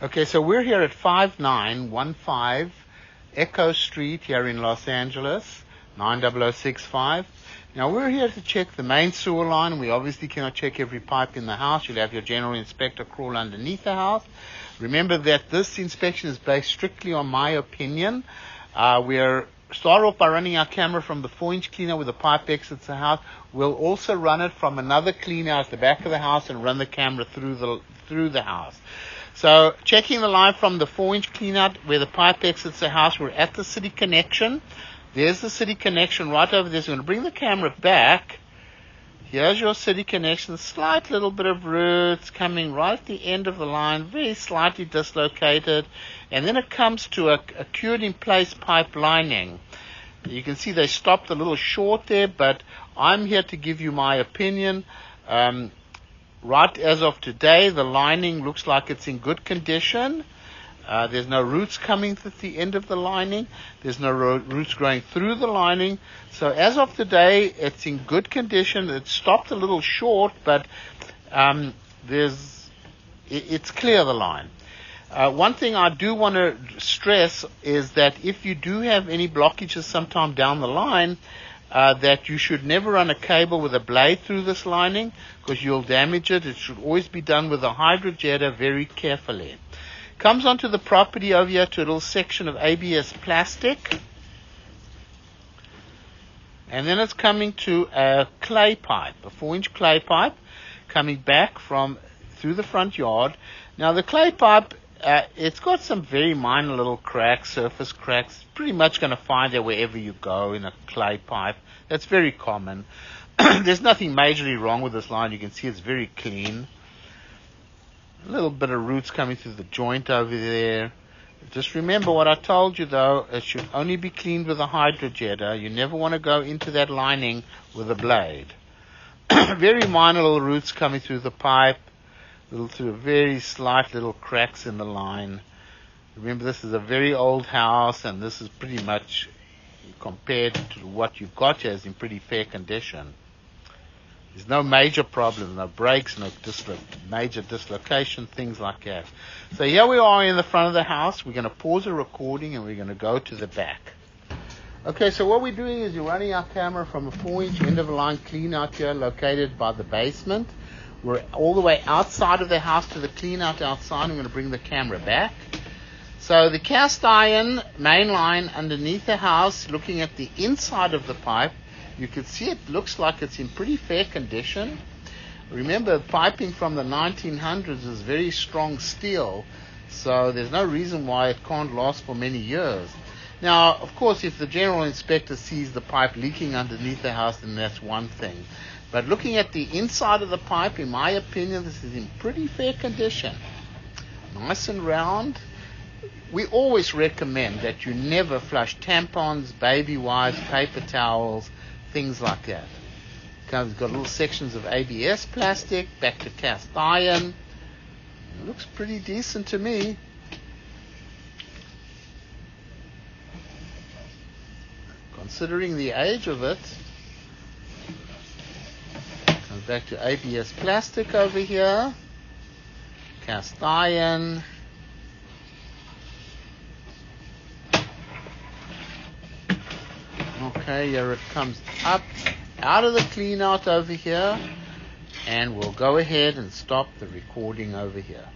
Okay, so we're here at 5915 Echo Street here in Los Angeles, 90065. Now we're here to check the main sewer line. We obviously cannot check every pipe in the house. You'll have your general inspector crawl underneath the house. Remember that this inspection is based strictly on my opinion. We're start off by running our camera from the 4-inch cleaner where the pipe exits the house. We'll also run it from another cleaner at the back of the house and run the camera through the house. So checking the line from the 4-inch cleanout where the pipe exits the house, we're at the city connection. There's the city connection right over there. So we're going to bring the camera back. Here's your city connection. Slight little bit of roots coming right at the end of the line, very slightly dislocated. And then it comes to a cured in place pipe lining. You can see they stopped a little short there, but I'm here to give you my opinion. Right as of today, the lining looks like it's in good condition. There's no roots coming at the end of the lining. There's no roots growing through the lining. So as of today, it's in good condition. It stopped a little short, but it's clear, the line. One thing I do want to stress is that if you do have any blockages sometime down the line, that you should never run a cable with a blade through this lining because you'll damage it. It should always be done with a hydrojetter very carefully. Comes onto the property over here to a little section of ABS plastic. And then it's coming to a clay pipe, a 4-inch clay pipe coming back through the front yard. Now the clay pipe, it's got some very minor little cracks, surface cracks. Pretty much going to find it wherever you go in a clay pipe. That's very common. There's nothing majorly wrong with this line. You can see it's very clean. A little bit of roots coming through the joint over there. Just remember what I told you though, it should only be cleaned with a hydrojetter. You never want to go into that lining with a blade. Very minor little roots coming through the pipe. Through very slight little cracks in the line. Remember, this is a very old house, and this is pretty much, compared to what you've got here, is in pretty fair condition. There's no major problem, no breaks, no major dislocation, things like that. So here we are in the front of the house. We're going to pause the recording, and we're going to go to the back. Okay, so what we're doing is we're running our camera from a 4-inch end-of-the-line clean out here located by the basement. We're all the way outside of the house to the clean out outside. I'm going to bring the camera back. So the cast iron main line underneath the house, looking at the inside of the pipe, you can see it looks like it's in pretty fair condition. Remember, piping from the 1900s is very strong steel, so there's no reason why it can't last for many years. Now, of course, if the general inspector sees the pipe leaking underneath the house, then that's one thing. But looking at the inside of the pipe, in my opinion, this is in pretty fair condition. Nice and round. We always recommend that you never flush tampons, baby wipes, paper towels, things like that. It's got little sections of ABS plastic, back to cast iron. It looks pretty decent to me. Considering the age of it. Comes back to ABS plastic over here. Cast iron. Okay, here it comes up out of the clean out over here, and we'll go ahead and stop the recording over here.